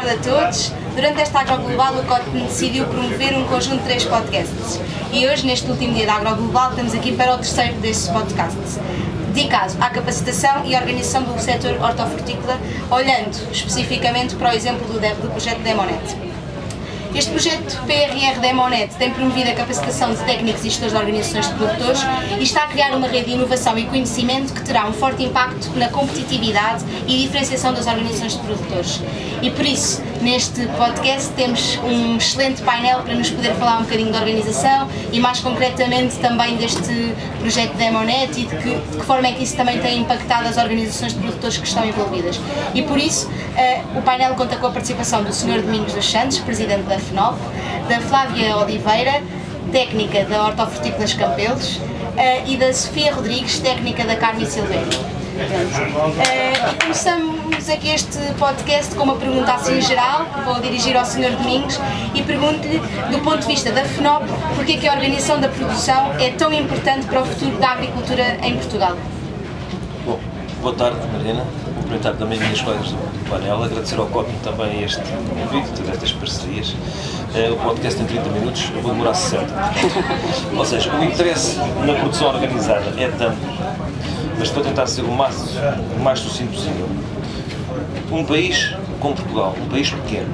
tarde a todos. Durante esta AgroGlobal, o COTPE decidiu promover um conjunto de 3 podcasts. E hoje, neste último dia da AgroGlobal, estamos aqui para o terceiro destes podcasts, dedicado à capacitação e organização do setor hortofrutícola, olhando especificamente para o exemplo do projeto Demonet. Este projeto PRR Demonet tem promovido a capacitação de técnicos e gestores de organizações de produtores e está a criar uma rede de inovação e conhecimento que terá um forte impacto na competitividade e diferenciação das organizações de produtores. E por isso, neste podcast temos um excelente painel para nos poder falar um bocadinho da organização e mais concretamente também deste projeto Demonet e de que forma é que isso também tem impactado as organizações de produtores que estão envolvidas. E por isso, o painel conta com a participação do Sr. Domingos dos Santos, Presidente da FNOP, da Flávia Oliveira, técnica da Hortofrutícolas Campelos, e da Sofia Rodrigues, técnica da Carme Silveira. E começamos aqui este podcast com uma pergunta assim geral, que vou dirigir ao Sr. Domingos, e pergunto-lhe, do ponto de vista da FNOP, porque é que a organização da produção é tão importante para o futuro da agricultura em Portugal? Bom, boa tarde, Mariana. Cumprimentar também as minhas colegas do painel, agradecer ao COTPE também este convite, todas estas parcerias. O podcast tem 30 minutos, eu vou demorar 60. Ou seja, o interesse na produção organizada é tanto, mas estou a tentar ser o mais sucinto possível. Um país como Portugal, um país pequeno,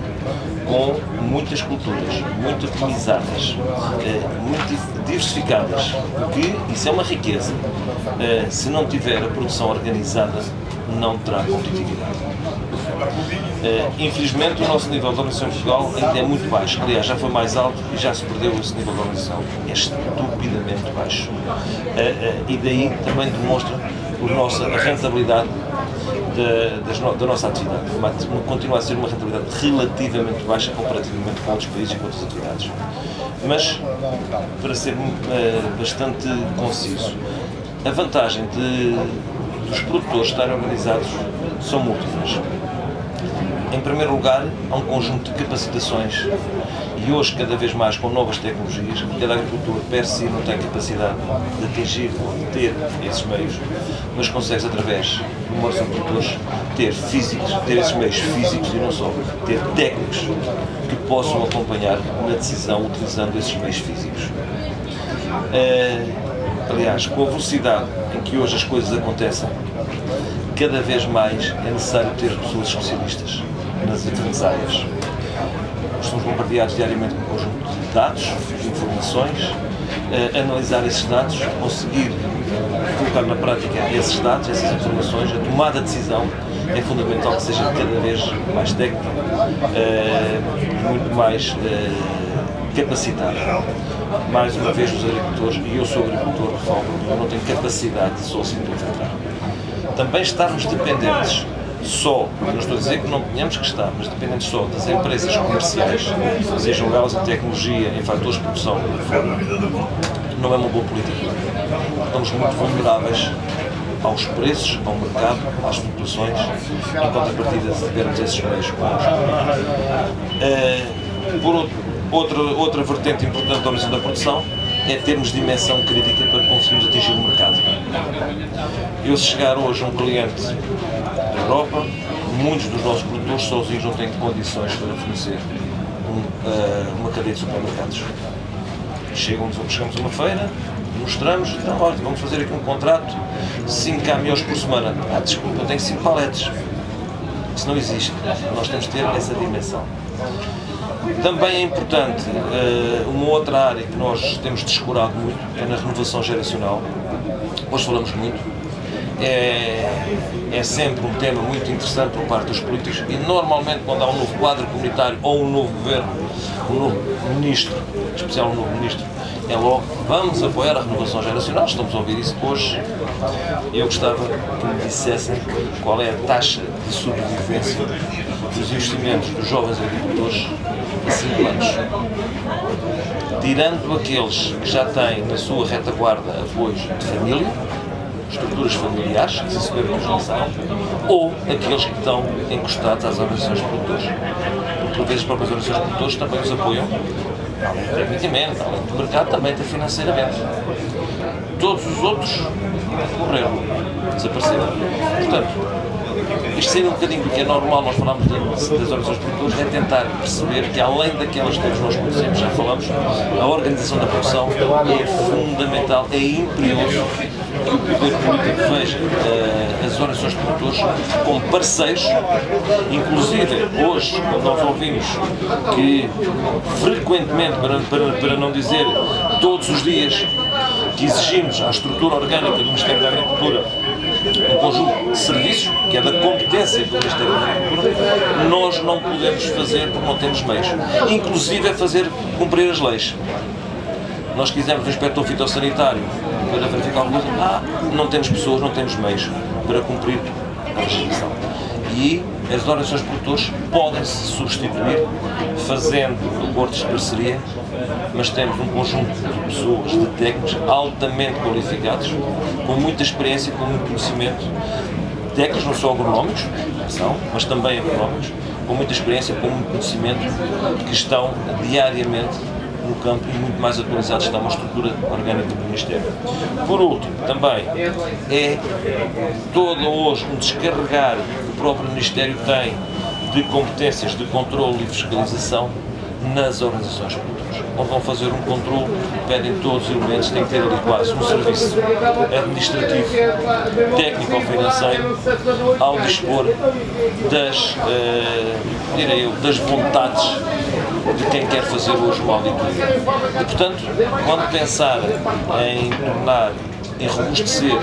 com muitas culturas, muito atomizadas, muito diversificadas, porque isso é uma riqueza. Se não tiver a produção organizada, não terá competitividade. Infelizmente, o nosso nível de organização em Portugal ainda é muito baixo. Aliás, já foi mais alto e já se perdeu esse nível de organização. É estupidamente baixo. E daí também demonstra a rentabilidade da nossa atividade. Continua a ser uma rentabilidade relativamente baixa comparativamente com outros países e com outras atividades. Mas, para ser bastante conciso, a vantagem dos produtores estarem organizados são múltiplas. Em primeiro lugar, há um conjunto de capacitações e hoje, cada vez mais, com novas tecnologias, cada agricultor per si não tem capacidade de atingir ou de ter esses meios, mas consegue, através de uma organização de produtores, ter esses meios físicos e não só, ter técnicos que possam acompanhar na decisão utilizando esses meios físicos. Aliás, com a velocidade em que hoje as coisas acontecem, cada vez mais é necessário ter pessoas especialistas nas diferentes áreas. Estamos bombardeados diariamente com um conjunto de dados, de informações, analisar esses dados, conseguir colocar na prática esses dados, essas informações, a tomada de decisão é fundamental que seja cada vez mais técnica, muito mais capacitada. Mais uma vez, os agricultores, e eu sou agricultor, eu não tenho capacidade só assim de enfrentar. Também estarmos dependentes só, não estou a dizer que não tenhamos que estar, mas dependentes só das empresas comerciais, sejam elas em tecnologia, em fatores de produção, não é uma boa política. Estamos muito vulneráveis aos preços, ao mercado, às flutuações, em contrapartida de tivermos esses meios connosco. Outra vertente importante da organização da produção é termos dimensão crítica para conseguirmos atingir o mercado. Eu, se chegar hoje a um cliente da Europa, muitos dos nossos produtores sozinhos não têm condições para fornecer uma cadeia de supermercados. Chegamos a uma feira, mostramos, então, olha, vamos fazer aqui um contrato, 5 caminhões por semana. Desculpa, eu tenho 5 paletes. Isso não existe. Nós temos que ter essa dimensão. Também é importante, uma outra área que nós temos descurado muito, é na renovação geracional. Hoje falamos muito. É sempre um tema muito interessante por parte dos políticos e normalmente quando há um novo quadro comunitário ou um novo governo, um novo ministro, em especial um novo ministro, é logo, vamos apoiar a renovação geracional. Estamos a ouvir isso hoje. Eu gostava que me dissessem qual é a taxa de sobrevivência dos investimentos dos jovens agricultores a 5 anos. Tirando aqueles que já têm na sua retaguarda apoios de família, estruturas familiares, que se saberam que não são, ou aqueles que estão encostados às organizações de produtores. Porque, por vezes, as próprias organizações de produtores também os apoiam, além tecnicamente, além do mercado, também até financeiramente. Todos os outros morreram, desapareceram. Portanto, isto saindo um bocadinho do que é normal, nós falamos das organizações produtoras, é tentar perceber que além daquelas que todos nós conhecemos, já falamos, a organização da produção é fundamental, é imperioso que o poder político veja as organizações de produtores como parceiros, inclusive hoje, quando nós ouvimos que frequentemente, para não dizer todos os dias, que exigimos à estrutura orgânica do Ministério da Agricultura um conjunto de serviços, que é da competência do Ministério da Agricultura, nós não podemos fazer porque não temos meios. Inclusive é fazer cumprir as leis. Nós quisemos um inspetor fitossanitário para verificar alguma coisa, não temos pessoas, não temos meios para cumprir a legislação. E as organizações de produtores podem-se substituir fazendo acordos de parceria, mas temos um conjunto de pessoas, de técnicos altamente qualificados, com muita experiência, com muito conhecimento, técnicos não só agronómicos, mas também agronómicos, com muita experiência, com muito conhecimento, que estão diariamente no campo e muito mais atualizados está uma estrutura orgânica do Ministério. Por último, também é todo hoje um descarregar que o próprio Ministério tem de competências de controle e fiscalização nas organizações produtoras. Quando vão fazer um controle, pedem todos os elementos, tem que ter ali quase um serviço administrativo, técnico ou financeiro, ao dispor das vontades de quem quer fazer hoje uma auditoria. E, portanto, quando pensar em tornar, em robustecer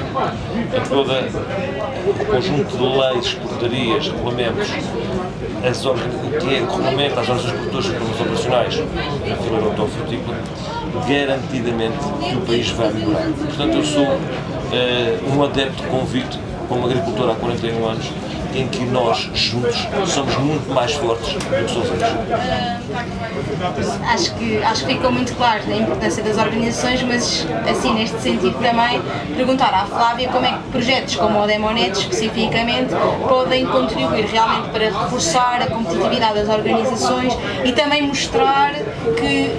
todo o conjunto de leis, portarias, regulamentos, o que regulamenta as organizações produtoras e programas operacionais na fileira hortofrutícola, garantidamente que o país vai melhorar. Portanto, eu sou um adepto convicto, como agricultor há 41 anos, em que nós, juntos, somos muito mais fortes do que sozinhos. Acho que ficou muito claro a importância das organizações, mas assim, neste sentido também, perguntar à Flávia como é que projetos como o Demonet, especificamente, podem contribuir realmente para reforçar a competitividade das organizações e também mostrar que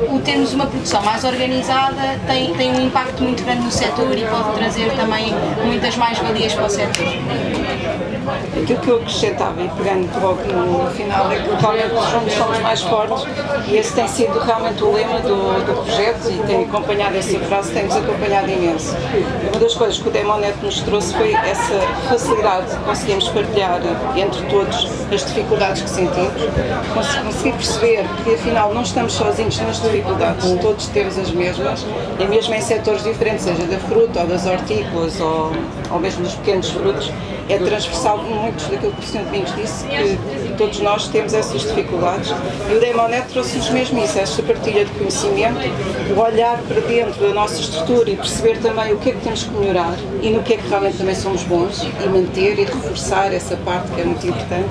o termos uma produção mais organizada tem um impacto muito grande no setor e pode trazer também muitas mais-valias para o setor. Aquilo que eu acrescentava, e pegando logo no final, é que realmente juntos somos mais fortes, e esse tem sido realmente o lema do projeto, e tem acompanhado essa frase, tem-nos acompanhado imenso. E uma das coisas que o Demonet nos trouxe foi essa facilidade de conseguirmos partilhar entre todos as dificuldades que sentimos, conseguir perceber que afinal não estamos sozinhos nas dificuldades, todos temos as mesmas, e mesmo em setores diferentes, seja da fruta ou das hortícolas ou mesmo dos pequenos frutos, é transversal muitos daquilo que o Sr. Domingos disse, que todos nós temos essas dificuldades, e o Demonet trouxe-nos mesmo isso, esta partilha de conhecimento, o olhar para dentro da nossa estrutura e perceber também o que é que temos que melhorar e no que é que realmente também somos bons, e manter e reforçar essa parte que é muito importante,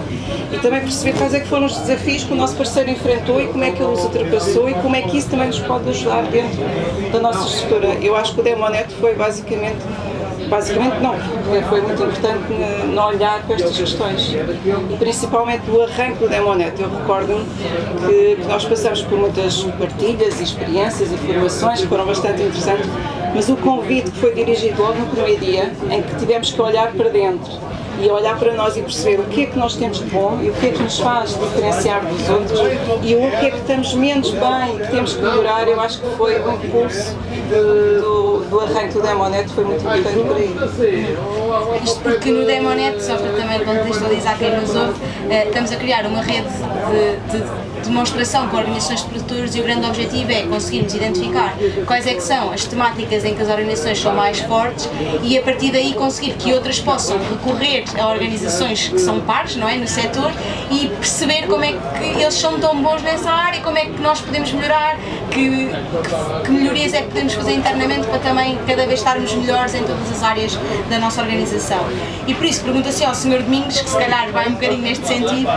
e também perceber quais é que foram os desafios que o nosso parceiro enfrentou e como é que ele os ultrapassou e como é que isso também nos pode ajudar dentro da nossa estrutura. Eu acho que o Demonet foi basicamente não, porque foi muito importante no olhar para estas questões, e principalmente o arranque do Demonet. Eu recordo-me que nós passamos por muitas partilhas, experiências e formações que foram bastante interessantes, mas o convite que foi dirigido logo no primeiro dia, em que tivemos que olhar para dentro e olhar para nós e perceber o que é que nós temos de bom e o que é que nos faz diferenciar dos outros e o que é que estamos menos bem e que temos que melhorar. Eu acho que foi o impulso do arranque do Demonet, foi muito importante por aí. Isto porque no Demonet, só para também contextualizar quem nos ouve, estamos a criar uma rede de demonstração com organizações de produtores, e o grande objetivo é conseguirmos identificar quais é que são as temáticas em que as organizações são mais fortes e a partir daí conseguir que outras possam recorrer a organizações que são pares, não é, no setor, e perceber como é que eles são tão bons nessa área, como é que nós podemos melhorar, que melhorias é que podemos fazer internamente para também cada vez estarmos melhores em todas as áreas da nossa organização. E por isso pergunto assim ao Sr. Domingos, que se calhar vai um bocadinho neste sentido,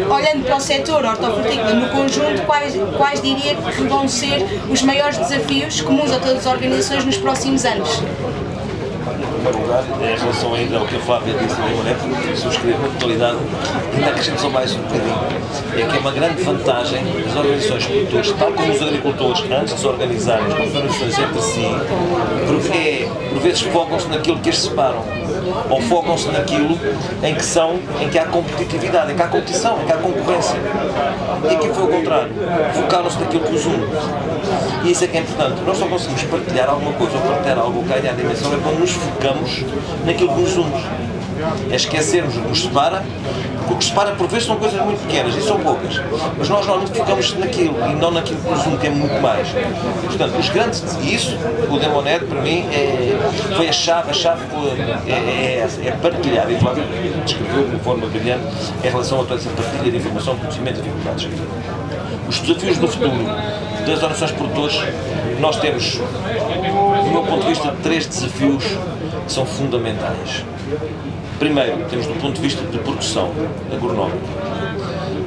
olhando para o setor hortofrutícola no conjunto, quais diria que vão ser os maiores desafios comuns a todas as organizações nos próximos anos? Em primeiro lugar, em relação ainda ao que a Flávia disse do Demonet, subscrevo na totalidade, ainda acrescento só mais um bocadinho, é que é uma grande vantagem das organizações de produtores, tal como os agricultores, antes de se organizarem, as organizações entre si, por vezes focam-se naquilo que as separam. ou focam-se naquilo em que há competitividade, em que há competição, em que há concorrência. E aqui foi o contrário, focaram-se naquilo que os une. E isso é que é importante, nós só conseguimos partilhar alguma coisa ou partilhar algo que ganha a dimensão é quando nos focamos naquilo que nos une. É esquecermos o que nos separa, porque o que separa por vezes são coisas muito pequenas e são poucas, mas nós normalmente ficamos naquilo e não naquilo que nos une, que é muito mais. Portanto, os grandes, e isso, o Demonet para mim foi a chave é essa, é partilhar, e o Flávio descreveu de uma forma brilhante em relação a toda essa partilha de informação, conhecimento e dificuldades. Os desafios do futuro das organizações produtoras, nós temos, do meu ponto de vista, 3 desafios que são fundamentais. Primeiro, temos do ponto de vista de produção agronómica,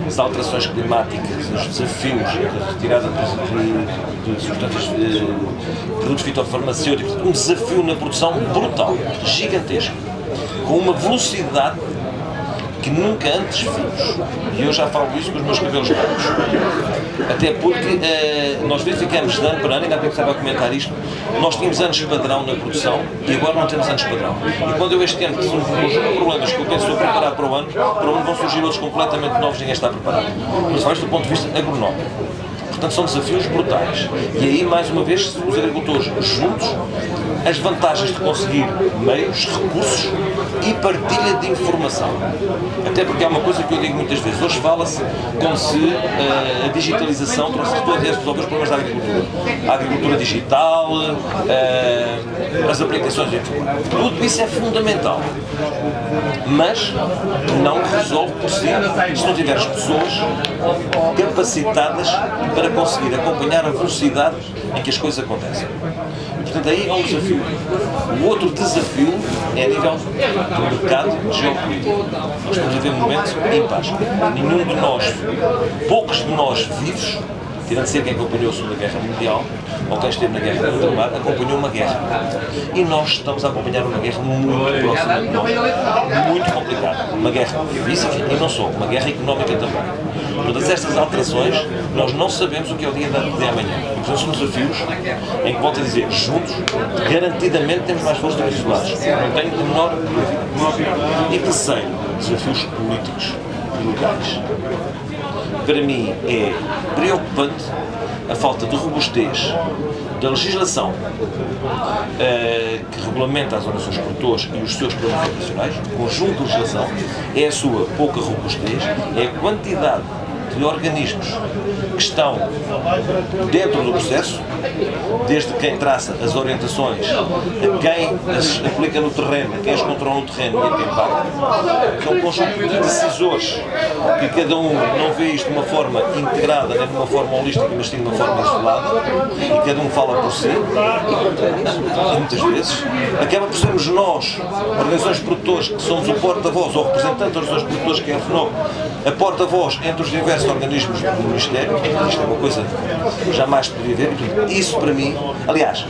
as alterações climáticas, os desafios da retirada de substâncias, produtos fitofarmacêuticos, um desafio na produção brutal, gigantesco, com uma velocidade que nunca antes vimos. E eu já falo isso com os meus cabelos brancos. Até porque nós verificamos de ano para ano, ainda há pouco estava a comentar isto, nós tínhamos anos padrão na produção e agora não temos anos padrão. E quando eu este ano tenho um conjunto de problemas que eu penso preparar para o ano vão surgir outros completamente novos, ninguém está preparado. Mas só isto do ponto de vista agronómico. Portanto, são desafios brutais. E aí, mais uma vez, os agricultores juntos, as vantagens de conseguir meios, recursos e partilha de informação. Até porque há uma coisa que eu digo muitas vezes, hoje fala-se como se a digitalização resolve os problemas da agricultura. A agricultura digital, as aplicações de informática, tudo isso é fundamental. Mas não resolve por si se não tiver as pessoas capacitadas para conseguir acompanhar a velocidade em que as coisas acontecem. Portanto, aí é um desafio. O outro desafio é a nível do mercado geopolítico. Nós estamos a ver momentos ímpares. Nenhum de nós, poucos de nós vivos, tirando ser quem acompanhou a Segunda Guerra Mundial, ou quem esteve na guerra do ultramar, acompanhou uma guerra. E nós estamos a acompanhar uma guerra muito próxima de nós, muito complicada. Uma guerra física e não só, uma guerra económica também. Todas estas alterações, nós não sabemos o que é o dia de amanhã. E, portanto, são desafios em que, volto a dizer, juntos, garantidamente temos mais força do que isolados. Não tenho a menor dúvida. E terceiro, desafios políticos e locais. Para mim é preocupante a falta de robustez da legislação que regulamenta as organizações produtoras e os seus programas operacionais, o conjunto de legislação, é a sua pouca robustez, é a quantidade de organismos que estão dentro do processo, desde quem traça as orientações, a quem as aplica no terreno, a quem as controla no terreno e a quem paga. É um conjunto de decisores que cada um não vê isto de uma forma integrada, nem de uma forma holística, mas sim de uma forma isolada, e cada um fala por si, e muitas vezes acaba por sermos nós, organizações produtoras, que somos o porta-voz, ou representante das organizações produtoras, que é a FNOC, a porta-voz entre os diversos organismos do Ministério. Isto é uma coisa que jamais podia ver. Isso para mim, aliás,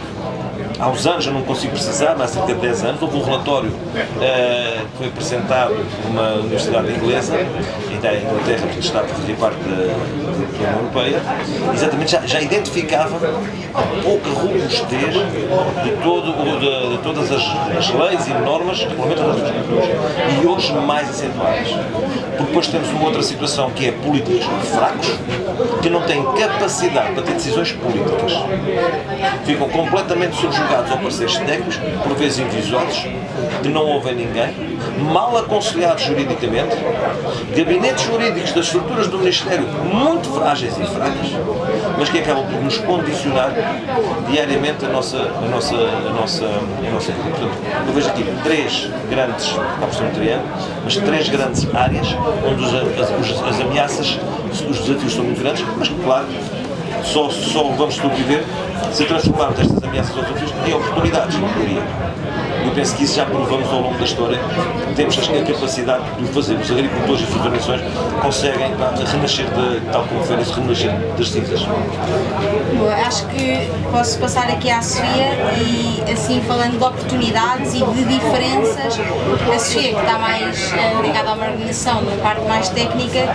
há uns anos, eu não consigo precisar, mas há cerca de 10 anos, houve um relatório que foi apresentado numa universidade inglesa, e da Inglaterra, que está a fazer parte da União Europeia, exatamente já identificava a pouca robustez de todas as leis e normas que regulamentam as agriculturas, e hoje mais acentuadas. Porque depois temos uma outra situação que é políticos fracos, que não têm capacidade para ter decisões políticas. Ficam completamente subjugados a parceiros técnicos, por vezes envisados, que não ouvem ninguém, mal aconselhados juridicamente, gabinetes jurídicos das estruturas do Ministério muito frágeis e fracas, mas que acabam por nos condicionar diariamente a nossa vida. Portanto, eu vejo aqui 3 grandes, mas 3 grandes áreas onde as ameaças, os desafios são muito grandes, mas que, claro, só vamos sobreviver se transformarmos estas ameaças ou desafios em oportunidades, não diria. Eu penso que isso já provamos ao longo da história. Temos a capacidade de o fazer. Os agricultores e as organizações conseguem renascer, tal como foi esse renascer das cinzas. Bom, acho que posso passar aqui à Sofia e, assim, falando de oportunidades e de diferenças, a Sofia, que está mais ligada a uma organização, na parte mais técnica,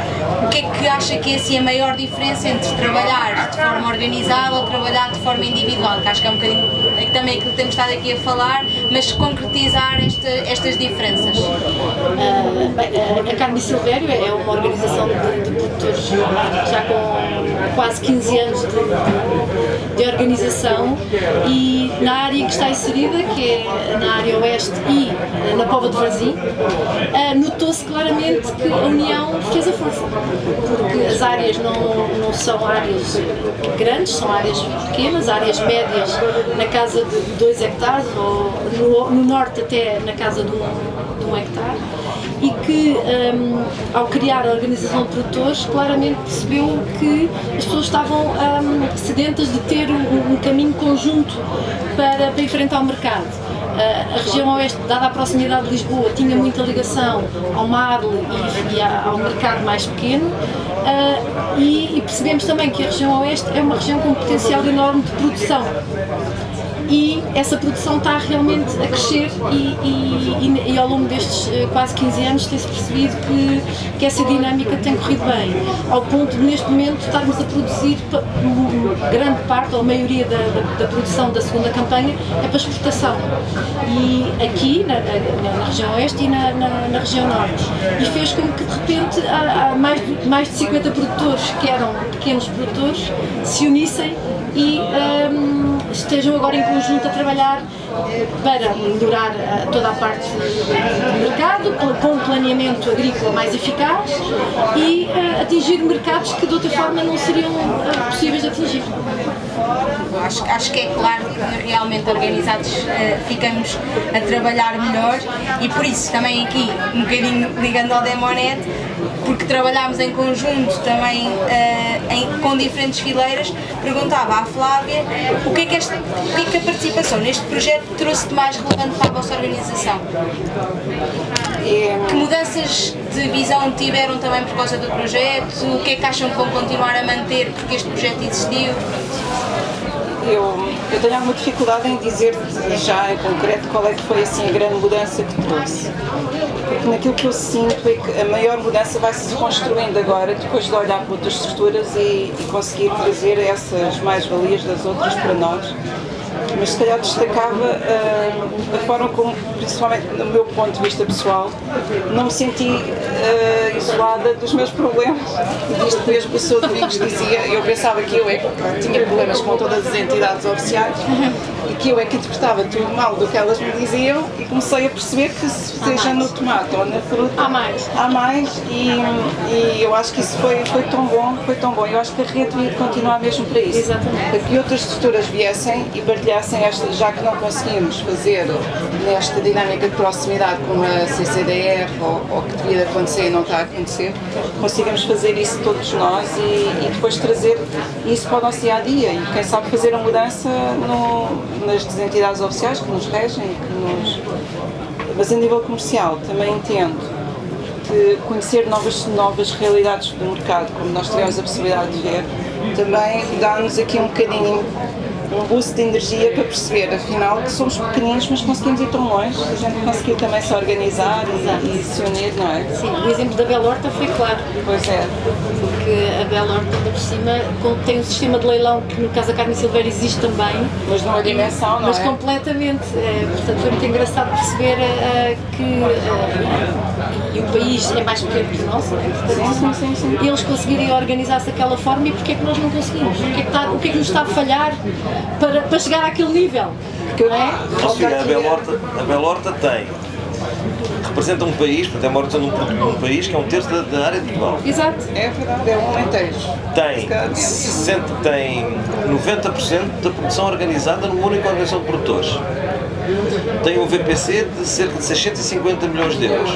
o que é que acha que é assim, a maior diferença entre trabalhar de forma organizada ou trabalhar de forma individual? Que acho que é um bocadinho explique também aquilo que temos estado aqui a falar, mas concretizar estas diferenças. A Carme Silvério é uma organização de produtores já com quase 15 anos de organização, e na área que está inserida, que é na área oeste e na Póvoa de Varzim, notou-se claramente que a União fez a força, porque as áreas não são áreas grandes, são áreas pequenas, áreas médias na casa de 2 hectares, ou no norte até na casa de 1 hectare, e que ao criar a organização de produtores claramente percebeu que as pessoas estavam sedentas de ter um caminho conjunto para enfrentar o mercado. A região oeste, dada a proximidade de Lisboa, tinha muita ligação ao Marle e ao mercado mais pequeno, e percebemos também que a região oeste é uma região com um potencial enorme de produção. E essa produção está realmente a crescer, e ao longo destes quase 15 anos tem-se percebido que essa dinâmica tem corrido bem, ao ponto de neste momento estarmos a produzir grande parte, ou a maioria da produção da segunda campanha é para exportação, e aqui na região oeste e na região norte, e fez com que de repente há mais de 50 produtores que eram pequenos produtores se unissem e estejam agora em conjunto a trabalhar para melhorar toda a parte do mercado, com um planeamento agrícola mais eficaz, e atingir mercados que de outra forma não seriam possíveis de atingir. Acho que é claro que realmente organizados ficamos a trabalhar melhor, e por isso também aqui, um bocadinho ligando ao Demonet, porque trabalhámos em conjunto também com diferentes fileiras, perguntava à Flávia o que é que a participação neste projeto trouxe de mais relevante para a vossa organização? Que mudanças de visão tiveram também por causa do projeto? O que é que acham que vão continuar a manter porque este projeto existiu? Eu tenho alguma dificuldade em dizer já em concreto qual é que foi assim a grande mudança que trouxe. Porque naquilo que eu sinto é que a maior mudança vai se construindo agora, depois de olhar para outras estruturas e conseguir trazer essas mais-valias das outras para nós. Mas se calhar destacava a forma como, principalmente no meu ponto de vista pessoal, não me senti isolada dos meus problemas. Isto mesmo o Sr. Domingos dizia, eu pensava que eu é que tinha problemas com todas as entidades oficiais e que eu é que interpretava tudo mal do que elas me diziam, e comecei a perceber que seja no tomate ou na fruta há mais, e eu acho que isso foi tão bom, eu acho que a rede devia continuar mesmo para isso. Exatamente. Para que outras estruturas viessem e partilhassem esta, já que não conseguimos fazer nesta dinâmica de proximidade como a CCDR ou que devia acontecer e não está a acontecer, consigamos fazer isso todos nós e depois trazer isso para o nosso dia a dia, e quem sabe fazer a mudança nas entidades oficiais que nos regem, mas a nível comercial também entendo que conhecer novas realidades do mercado, como nós tivemos a possibilidade de ver, também dá-nos aqui um bocadinho um boost de energia para perceber, afinal, que somos pequeninos, mas conseguimos ir tão longe, a gente conseguiu também se organizar e se unir, não é? Sim, o exemplo da Bela Horta foi claro. Pois é. Porque a Bela Horta, por cima, tem um sistema de leilão que no caso da Carme Silvério existe também. Mas numa dimensão, não é? Mas completamente. Portanto, foi muito engraçado perceber que e o país é mais pequeno que o nosso, Sim. e eles conseguirem organizar-se daquela forma, e porque é que nós não conseguimos? O que é que nos está a falhar para chegar àquele nível? Não é? A Bela Horta representa um país, portanto é uma horta num país que é um terço da área de Portugal. Exato. É verdade, é um Alentejo. Tem 90% da produção organizada numa única organização de produtores. Tem um VPC de cerca de 650 milhões de euros.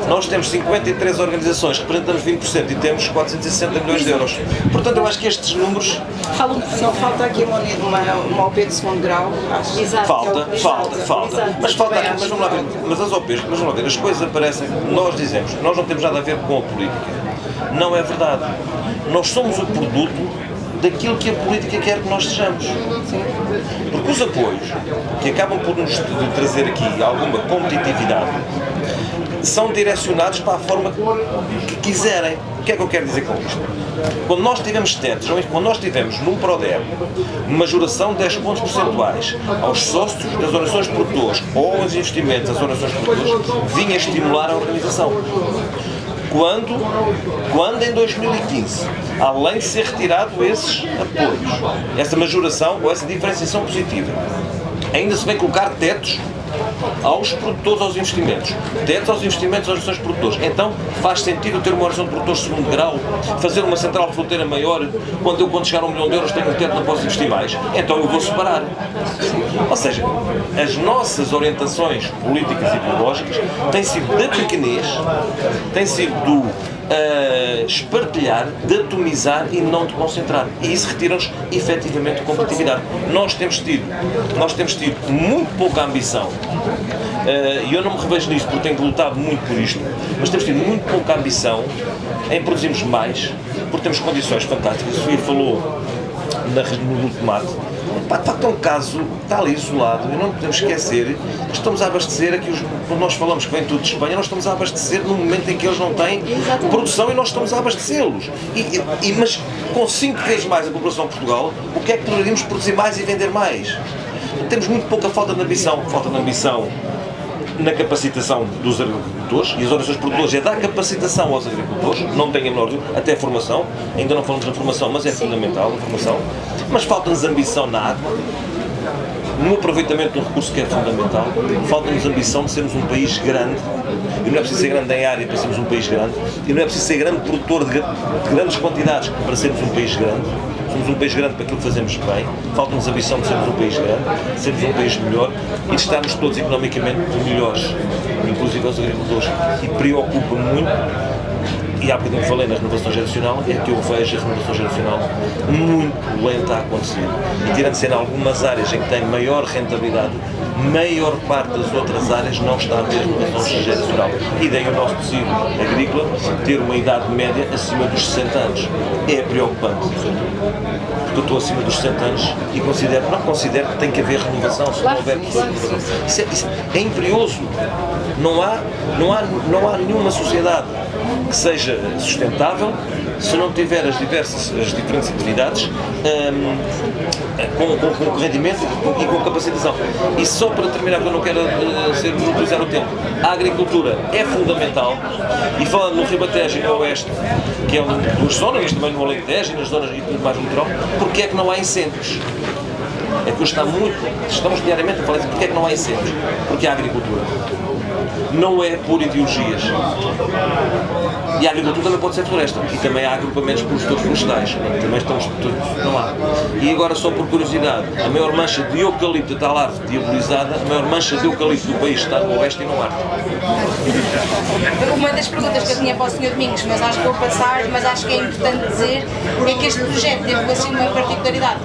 Nós temos 53 organizações, representamos 20% e temos 460 milhões de euros. Portanto, eu acho que estes números... Não falta aqui uma OP de segundo grau, acho. Exato. Falta. Exato. Mas falta aqui, mas vamos lá ver. Mas as OPs, as coisas aparecem, nós dizemos, nós não temos nada a ver com a política. Não é verdade. Nós somos o produto daquilo que a política quer que nós sejamos. Porque os apoios, que acabam por nos trazer aqui alguma competitividade, são direcionados para a forma que quiserem. O que é que eu quero dizer com isto? Quando nós tivemos tetos, quando nós tivemos num PRODER majoração de 10 pontos percentuais aos sócios das organizações de produtores ou aos investimentos das organizações de produtores, vinha estimular a organização. Quando em 2015, além de ser retirado esses apoios, essa majoração ou essa diferenciação positiva, ainda se vem colocar tetos aos produtores, aos investimentos. Tetos aos investimentos, às ações de produtores. Então faz sentido ter uma organização de produtores de segundo grau, fazer uma central de fronteira maior, quando chegar a 1 milhão de euros tenho um teto, não posso investir mais. Então eu vou separar. Ou seja, as nossas orientações políticas e ideológicas têm sido de pequenez, têm sido do espartilhar, de atomizar e não de concentrar. E isso retira-nos efetivamente competitividade. Nós temos tido muito pouca ambição, e eu não me revejo nisso porque tenho lutado muito por isto, mas temos tido muito pouca ambição em produzirmos mais, porque temos condições fantásticas. A Sofia falou no tomate. De facto é um caso que está ali isolado e não podemos esquecer que estamos a abastecer aqui, quando nós falamos que vem tudo de Espanha, nós estamos a abastecer no momento em que eles não têm produção e nós estamos a abastecê-los. Mas com 5 vezes mais a população de Portugal, o que é que poderíamos produzir mais e vender mais? Temos muito pouca falta de ambição na capacitação dos agricultores, e as organizações produtoras é dar capacitação aos agricultores, não tenho a menor dúvida, até a formação, ainda não falamos da formação, mas é fundamental a formação, mas falta-nos ambição na água, no aproveitamento de um recurso que é fundamental, falta-nos ambição de sermos um país grande, e não é preciso ser grande em área para sermos um país grande, e não é preciso ser grande produtor de grandes quantidades para sermos um país grande. Somos um país grande para aquilo que fazemos bem, falta-nos a ambição de sermos um país grande, de sermos um país melhor e de estarmos todos economicamente melhores, inclusive os agricultores. E preocupa muito, e há bocadinho falei na renovação geracional, é que eu vejo a renovação geracional muito lenta a acontecer. E tirando-se em algumas áreas em que tem maior rentabilidade, maior parte das outras áreas não está a ter renovação geracional. E daí o nosso tecido agrícola ter uma idade média acima dos 60 anos. É preocupante. Porque eu estou acima dos 60 anos e não considero que tem que haver renovação, se não houver renovação. Isso é imperioso. Não há nenhuma sociedade que seja sustentável se não tiver as diferentes atividades com rendimento e com capacitação. E só para terminar, porque eu não quero utilizar o tempo, a agricultura é fundamental, e falando no Ribatejo e no Oeste, que é duas zonas, mas também no Alentejo e nas zonas e tudo mais no litoral, porque é que não há incêndios? É que hoje estamos diariamente a falar de porque é que não há incêndios? Porque há agricultura. Não é por ideologias. E a agricultura também pode ser floresta. E também há agrupamentos de produtores florestais. Também estamos não há. E agora, só por curiosidade, a maior mancha de eucalipto está lá diabolizada, a maior mancha de eucalipto do país está no Oeste e no Norte. Uma das perguntas que eu tinha para o Sr. Domingos, mas acho que vou passar, mas acho que é importante dizer, é que este projeto teve assim uma particularidade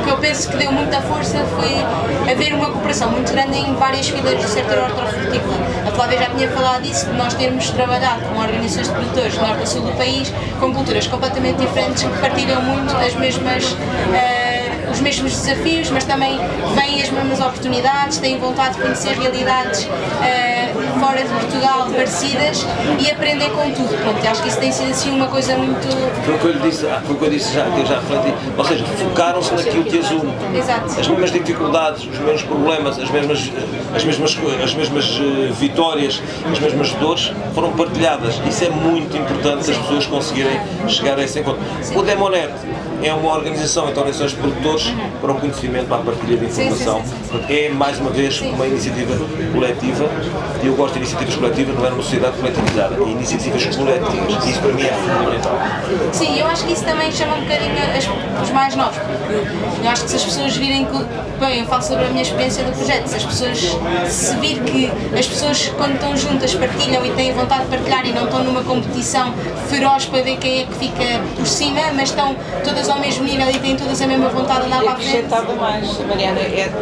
que eu penso que deu muita força, foi haver uma cooperação muito grande em várias fileiras do setor hortofrutícola. A Flávia já tinha falado disso, de nós termos trabalhado com organizações de produtores do norte a sul do país, com culturas completamente diferentes, que partilham muito os mesmos desafios, mas também veem as mesmas oportunidades, têm vontade de conhecer realidades fora de Portugal parecidas e aprendem com tudo. Pronto, acho que isso tem sido assim uma coisa muito... Foi o que eu disse já, que eu já refleti. Ou seja, focaram-se naquilo que as une. Exato. As mesmas dificuldades, os mesmos problemas, as mesmas vitórias, as mesmas dores foram partilhadas. Isso é muito importante, as pessoas conseguirem chegar a esse encontro. O Demonet é uma organização entre organizações de produtores para o conhecimento, para a partilha de informação. É, mais uma vez, uma iniciativa coletiva, e eu gosto de iniciativas coletivas, não é uma sociedade coletivizada, é iniciativas coletivas, isso para mim é fundamental. Sim, eu acho que isso também chama um bocadinho os mais novos, porque eu acho que se as pessoas virem, bem, eu falo sobre a minha experiência do projeto, se as pessoas se vir que as pessoas quando estão juntas partilham e têm vontade de partilhar e não estão numa competição feroz para ver quem é que fica por cima, mas estão todas ao mesmo nível e têm todas a mesma vontade de andar para a frente. Acrescentava mais, Mariana,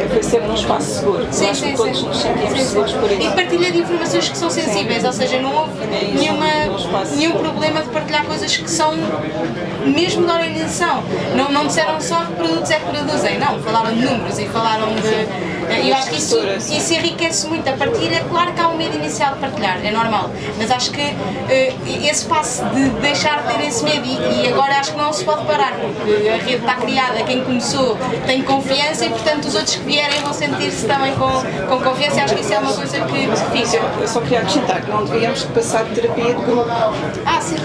foi ser num espaço seguro. Sim, acho que todos nos sentimos seguros por isso. E partilha de informações que são sensíveis, ou seja, não houve nenhum problema de partilhar coisas que são mesmo da organização. Não disseram só que produtos é que produzem, não, falaram de números e falaram Eu acho que isso enriquece muito a partilha. Claro que há um medo inicial de partilhar, é normal, mas acho que esse passo de deixar de ter esse medo e agora acho que não se pode parar, porque a rede está criada, quem começou tem confiança e portanto os outros que vierem vão sentir-se também com confiança. E acho que isso é uma coisa que fica. Eu só queria acrescentar que não devíamos passar de terapia de grupo. Sim.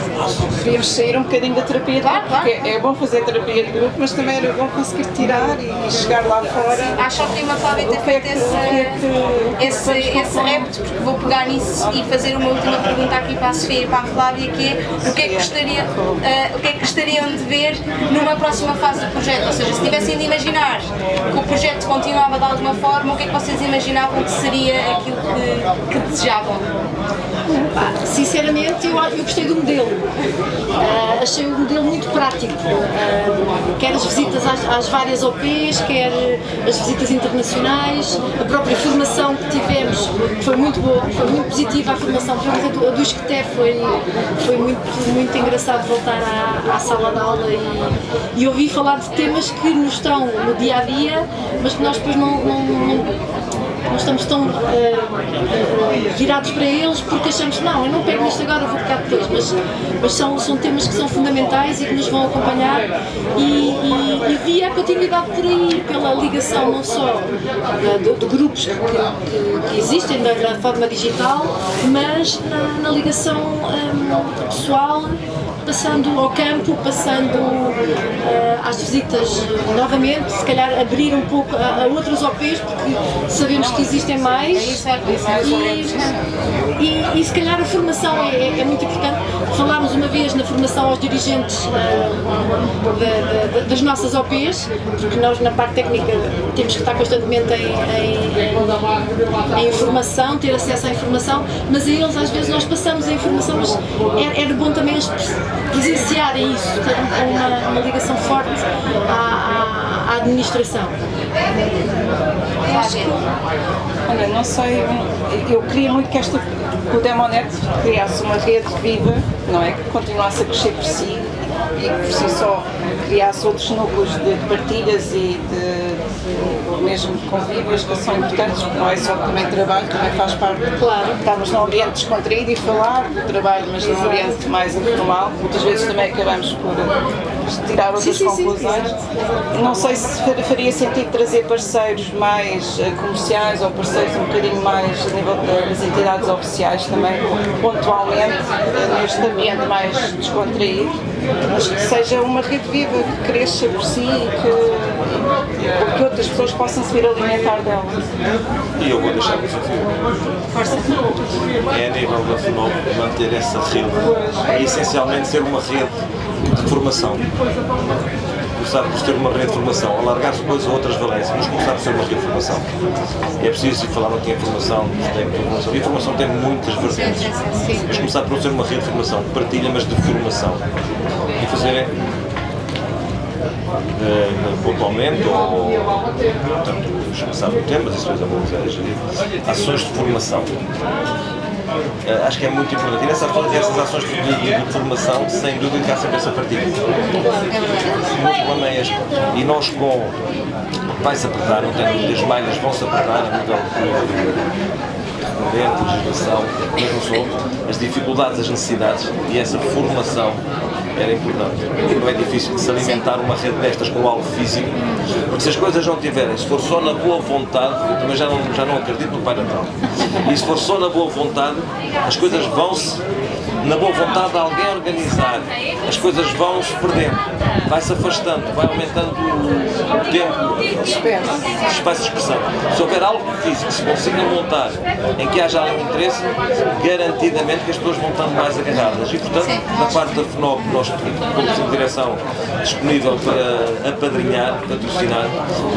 Devíamos sair um bocadinho da terapia de grupo, porque é bom fazer terapia de grupo, mas também era bom conseguir tirar e chegar lá fora. Acho que a Flávia ter feito esse repto, porque vou pegar nisso e fazer uma última pergunta aqui para a Sofia e para a Flávia, que é o que é que gostariam de ver numa próxima fase do projeto? Ou seja, se tivessem de imaginar que o projeto continuava de alguma forma, o que é que vocês imaginavam que seria aquilo que desejavam? Sinceramente, eu gostei do modelo. Achei o modelo muito prático. Quer as visitas às várias OPs, quer as visitas internacionais, a própria formação que tivemos foi muito boa, foi muito positiva a formação. Por exemplo, a do Esqueté foi muito engraçado voltar à sala de aula e ouvir falar de temas que nos estão no dia a dia, mas que nós depois não estamos tão virados para eles porque achamos que não, eu não pego nisto agora, vou pegar depois, mas são temas que são fundamentais e que nos vão acompanhar e via a continuidade por aí, pela ligação não só de grupos que existem da forma digital, mas na ligação pessoal, passando ao campo, passando às visitas novamente, se calhar abrir um pouco a outros OPs, porque sabemos que existem mais e se calhar a formação é muito importante. Falámos uma vez na formação aos dirigentes das nossas OPs, porque nós na parte técnica temos que estar constantemente em informação, ter acesso à informação, mas a eles às vezes nós passamos a informação, mas era bom também eles presenciarem isso, ter uma ligação forte à administração. Olha, não sei, eu queria muito que o Demonet criasse uma rede viva, não é? Que continuasse a crescer por si e que por si só criasse outros núcleos de partilhas e de mesmo convívios que são importantes, porque não é só também trabalho, também faz parte. Claro. Estamos num ambiente descontraído e falar do trabalho, mas num ambiente mais informal. Muitas vezes também acabamos por tirar outras conclusões. Não sei se faria sentido trazer parceiros mais comerciais ou parceiros um bocadinho mais a nível das entidades oficiais também, pontualmente, neste ambiente mais descontraído, mas que seja uma rede viva, que cresça por si e que outras pessoas possam se vir alimentar dela. E eu vou deixar o desafio. É a nível da FNOP manter essa rede e essencialmente ser uma rede de formação. Começar por ter uma rede de formação, alargar-se depois a outras valências, mas começar por ser uma rede de formação. É preciso falar aqui em formação, e a formação tem muitas vertentes, mas começar por ser uma rede de formação, de partilha, mas de formação. E fazerem pontualmente, ou portanto, sabe o tema, mas isso depois vamos gerir, ações de formação. Acho que é muito importante. E nessas ações de formação, sem dúvida que há sempre essa partilha. O meu problema é este. E nós vai-se apertar, não tenho dúvidas, as malhas vão-se apertar a nível de legislação, mas não sou, as dificuldades, as necessidades e essa formação era importante. Não é difícil de se alimentar uma rede destas com algo físico, porque se as coisas não tiverem, se for só na boa vontade, eu também já não acredito no Pai Natal, e se for só na boa vontade, as coisas vão-se, na boa vontade de alguém organizar, as coisas vão-se perdendo, vai-se afastando, vai aumentando o tempo, o espaço de expressão. Se houver algo físico que se consiga montar, em que haja algum interesse, garantidamente que as pessoas vão estando mais agarradas. E, portanto, da parte da FNOP, nós temos a direção disponível para apadrinhar, patrocinar,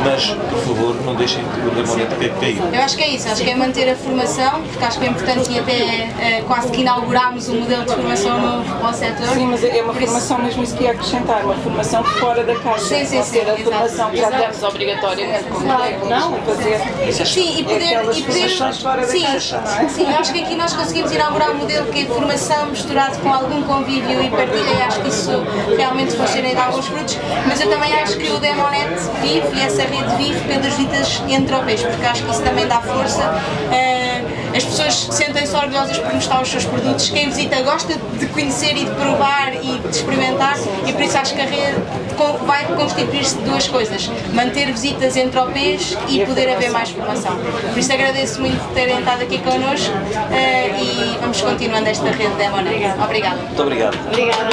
mas, por favor, não deixem o Demonet cair. Eu acho que é isso, acho que é manter a formação, porque acho que é importante e até quase que inaugurámos o modelo modelo de formação novo para o setor. Sim, mas é uma Por isso- formação mesmo isso que ia acrescentar, uma formação fora da caixa. Sim, sim, não sim, ser a exato. formação que já Exato. temos obrigatoriamente como Claro, técnicos não. a fazer. Sim, e poder, aquelas e poder formações fora da sim, caixa, não é? sim, eu acho que aqui nós conseguimos inaugurar um modelo que é formação misturado com algum convívio e partilha, e acho que isso realmente funciona e dá alguns frutos, mas eu também acho que o Demonet vive e essa rede vive pelas visitas entre OPs, porque acho que isso também dá força. As pessoas sentem-se orgulhosas por mostrar os seus produtos, quem visita gosta de conhecer e de provar e de experimentar, e por isso acho que a rede vai constituir-se de duas coisas: manter visitas entre OPs e poder haver mais formação. Por isso agradeço muito por terem estado aqui connosco e vamos continuando esta rede Demonet. Obrigada. Muito obrigado. Obrigada.